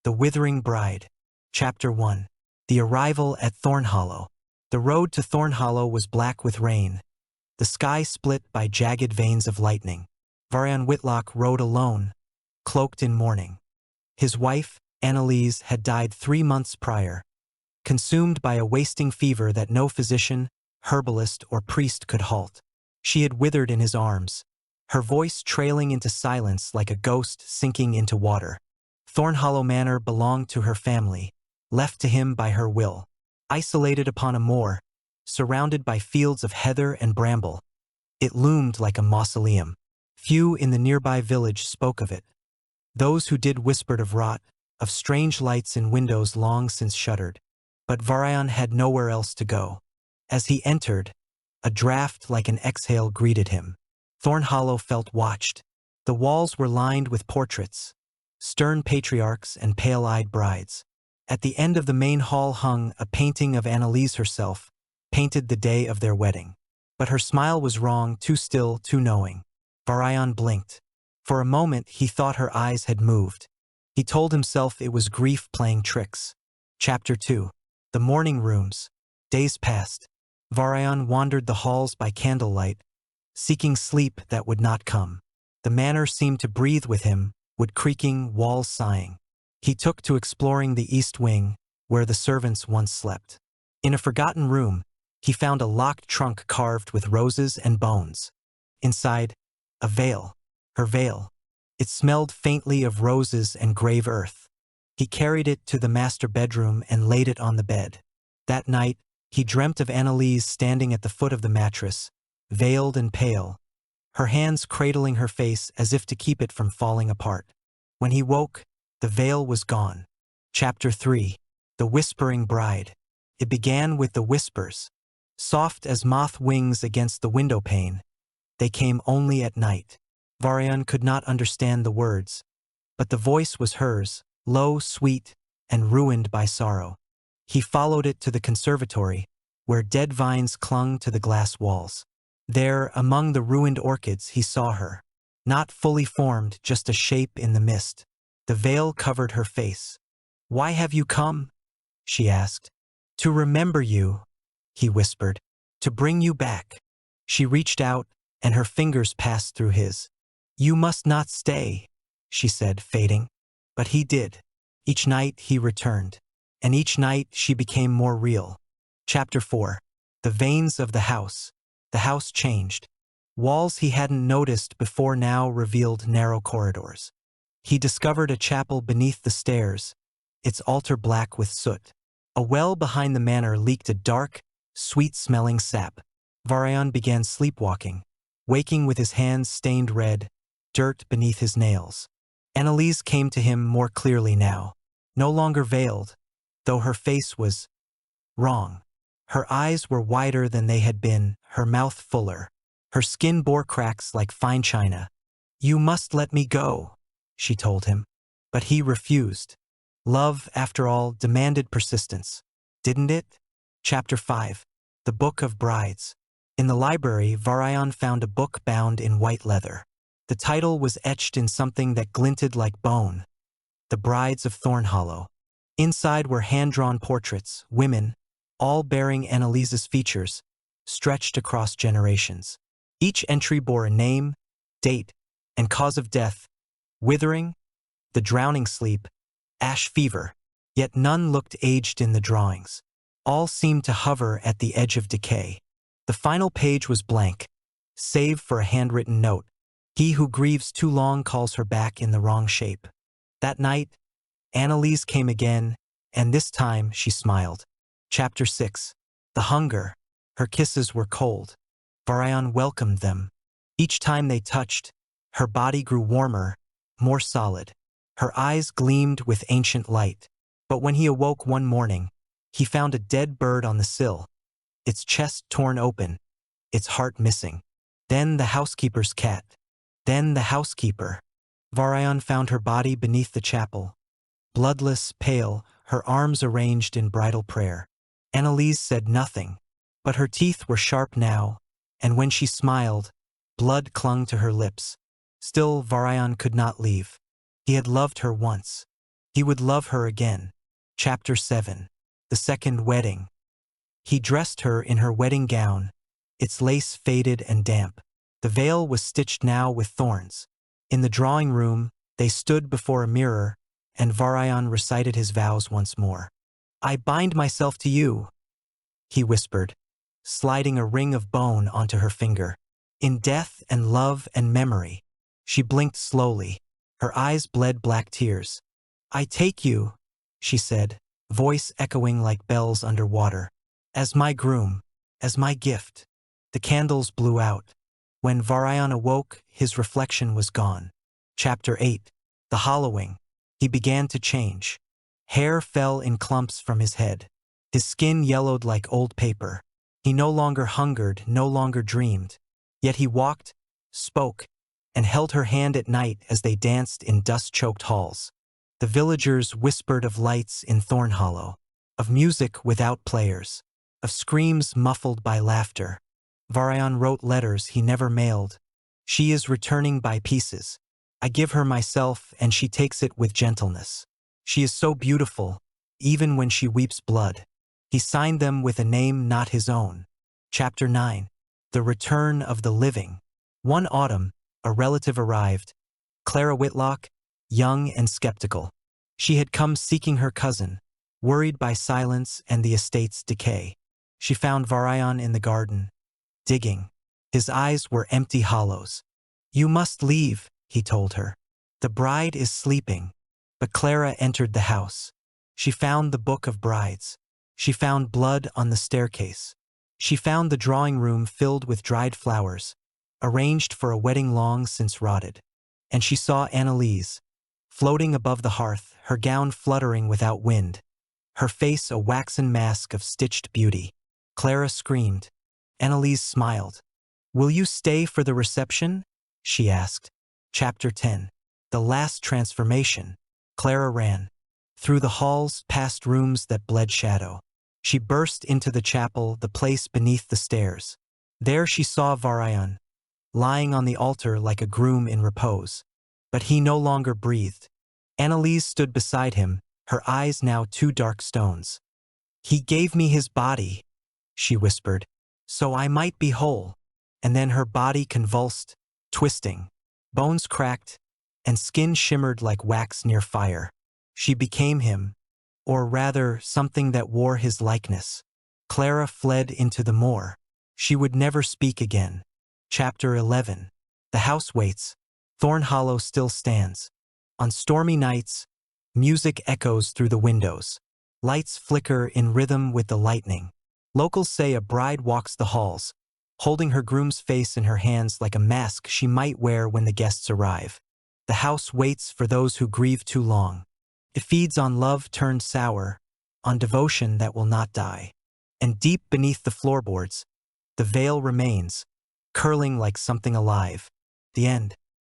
The Withering Bride. Chapter 1. The Arrival at Thornhollow. The road to Thornhollow was black with rain, the sky split by jagged veins of lightning. Varian Whitlock rode alone, cloaked in mourning. His wife, Annalise, had died 3 months prior, consumed by a wasting fever that no physician, herbalist, or priest could halt. She had withered in his arms, her voice trailing into silence like a ghost sinking into water. Thornhollow Manor belonged to her family, left to him by her will. Isolated upon a moor, surrounded by fields of heather and bramble, it loomed like a mausoleum. Few in the nearby village spoke of it. Those who did whispered of rot, of strange lights in windows long since shuttered. But Varian had nowhere else to go. As he entered, a draught like an exhale greeted him. Thornhollow felt watched. The walls were lined with portraits, stern patriarchs and pale-eyed brides. At the end of the main hall hung a painting of Annalise herself, painted the day of their wedding. But her smile was wrong, too still, too knowing. Varian blinked. For a moment he thought her eyes had moved. He told himself it was grief playing tricks. Chapter 2. The Morning Rooms. Days passed. Varian wandered the halls by candlelight, seeking sleep that would not come. The manor seemed to breathe with him, wood creaking, walls sighing. He took to exploring the east wing, where the servants once slept. In a forgotten room, he found a locked trunk carved with roses and bones. Inside, a veil. Her veil. It smelled faintly of roses and grave earth. He carried it to the master bedroom and laid it on the bed. That night, he dreamt of Annalise standing at the foot of the mattress, veiled and pale, her hands cradling her face as if to keep it from falling apart. When he woke, the veil was gone. Chapter 3. The Whispering Bride. It began with the whispers. Soft as moth wings against the window pane, they came only at night. Varian could not understand the words, but the voice was hers, low, sweet, and ruined by sorrow. He followed it to the conservatory, where dead vines clung to the glass walls. There, among the ruined orchids, he saw her. Not fully formed, just a shape in the mist. The veil covered her face. "Why have you come?" she asked. "To remember you," he whispered. "To bring you back." She reached out, and her fingers passed through his. "You must not stay," she said, fading. But he did. Each night he returned, and each night she became more real. Chapter 4. The Veins of the House. The house changed. Walls he hadn't noticed before now revealed narrow corridors. He discovered a chapel beneath the stairs, its altar black with soot. A well behind the manor leaked a dark, sweet-smelling sap. Varian began sleepwalking, waking with his hands stained red, dirt beneath his nails. Annalise came to him more clearly now, no longer veiled, though her face was wrong. Her eyes were wider than they had been, her mouth fuller. Her skin bore cracks like fine china. "You must let me go," she told him. But he refused. Love, after all, demanded persistence. Didn't it? Chapter 5. The Book of Brides. In the library, Varian found a book bound in white leather. The title was etched in something that glinted like bone. The Brides of Thornhollow. Inside were hand-drawn portraits, women, all bearing Annalise's features, stretched across generations. Each entry bore a name, date, and cause of death: withering, the drowning sleep, ash fever. Yet none looked aged in the drawings. All seemed to hover at the edge of decay. The final page was blank, save for a handwritten note. "He who grieves too long calls her back in the wrong shape." That night, Annalise came again, and this time she smiled. Chapter 6. The Hunger. Her kisses were cold. Varian welcomed them. Each time they touched, her body grew warmer, more solid. Her eyes gleamed with ancient light. But when he awoke one morning, he found a dead bird on the sill, its chest torn open, its heart missing. Then the housekeeper's cat. Then the housekeeper. Varian found her body beneath the chapel, bloodless, pale, her arms arranged in bridal prayer. Annalise said nothing, but her teeth were sharp now, and when she smiled, blood clung to her lips. Still, Varian could not leave. He had loved her once. He would love her again. Chapter 7. The Second Wedding. He dressed her in her wedding gown, its lace faded and damp. The veil was stitched now with thorns. In the drawing room, they stood before a mirror, and Varian recited his vows once more. "I bind myself to you," he whispered, sliding a ring of bone onto her finger. "In death and love and memory." She blinked slowly. Her eyes bled black tears. "I take you," she said, voice echoing like bells under water, "as my groom, as my gift." The candles blew out. When Varian awoke, his reflection was gone. Chapter 8. The Hollowing. He began to change. Hair fell in clumps from his head. His skin yellowed like old paper. He no longer hungered, no longer dreamed. Yet he walked, spoke, and held her hand at night as they danced in dust-choked halls. The villagers whispered of lights in Thornhollow, of music without players, of screams muffled by laughter. Varian wrote letters he never mailed. "She is returning by pieces. I give her myself, and she takes it with gentleness. She is so beautiful, even when she weeps blood." He signed them with a name not his own. Chapter 9. The Return of the Living. One autumn, a relative arrived, Clara Whitlock, young and skeptical. She had come seeking her cousin, worried by silence and the estate's decay. She found Varian in the garden, digging. His eyes were empty hollows. "You must leave," he told her. "The bride is sleeping." But Clara entered the house. She found the book of brides. She found blood on the staircase. She found the drawing room filled with dried flowers, arranged for a wedding long since rotted. And she saw Annalise, floating above the hearth, her gown fluttering without wind, her face a waxen mask of stitched beauty. Clara screamed. Annalise smiled. "Will you stay for the reception?" she asked. Chapter 10. The Last Transformation. Clara ran. Through the halls, past rooms that bled shadow. She burst into the chapel, the place beneath the stairs. There she saw Varian, lying on the altar like a groom in repose. But he no longer breathed. Annalise stood beside him, her eyes now two dark stones. "He gave me his body," she whispered, "so I might be whole." And then her body convulsed, twisting. Bones cracked, and skin shimmered like wax near fire. She became him, or rather something that wore his likeness. Clara fled into the moor. She would never speak again. Chapter 11. The house waits. Thornhollow still stands. On stormy nights, music echoes through the windows. Lights flicker in rhythm with the lightning. Locals say a bride walks the halls, holding her groom's face in her hands like a mask she might wear when the guests arrive. The house waits for those who grieve too long. It feeds on love turned sour, on devotion that will not die. And deep beneath the floorboards, the veil remains, curling like something alive. The end.